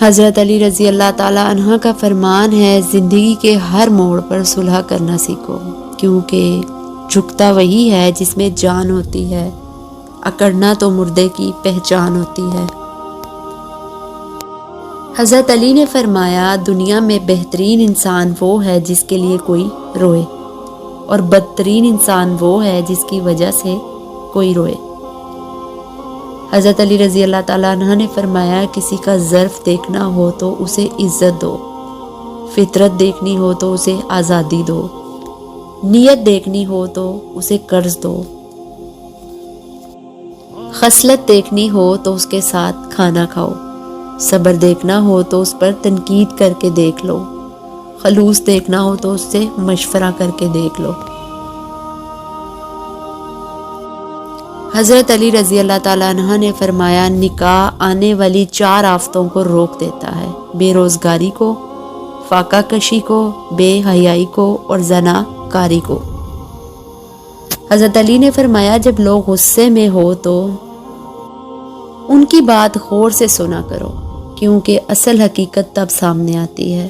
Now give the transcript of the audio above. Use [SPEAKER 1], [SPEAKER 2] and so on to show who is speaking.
[SPEAKER 1] حضرت علی رضی اللہ تعالی عنہ کا فرمان ہے، زندگی کے ہر موڑ پر صلح کرنا سیکھو، کیونکہ جھکتا وہی ہے جس میں جان ہوتی ہے، اکڑنا تو مردے کی پہچان ہوتی ہے۔ حضرت علی نے فرمایا، دنیا میں بہترین انسان وہ ہے جس کے لیے کوئی روئے، اور بدترین انسان وہ ہے جس کی وجہ سے کوئی روئے۔ حضرت علی رضی اللہ تعالیٰ عنہ نے فرمایا، کسی کا ظرف دیکھنا ہو تو اسے عزت دو، فطرت دیکھنی ہو تو اسے آزادی دو، نیت دیکھنی ہو تو اسے قرض دو، خصلت دیکھنی ہو تو اس کے ساتھ کھانا کھاؤ، صبر دیکھنا ہو تو اس پر تنقید کر کے دیکھ لو، خلوص دیکھنا ہو تو اس سے مشورہ کر کے دیکھ لو۔ حضرت علی رضی اللہ تعالیٰ عنہ نے فرمایا، نکاح آنے والی 4 آفتوں کو روک دیتا ہے، بے روزگاری کو، فاقہ کشی کو، بے حیائی کو، اور زنا کاری کو۔ حضرت علی نے فرمایا، جب لوگ غصے میں ہو تو ان کی بات غور سے سنا کرو، کیونکہ اصل حقیقت تب سامنے آتی ہے۔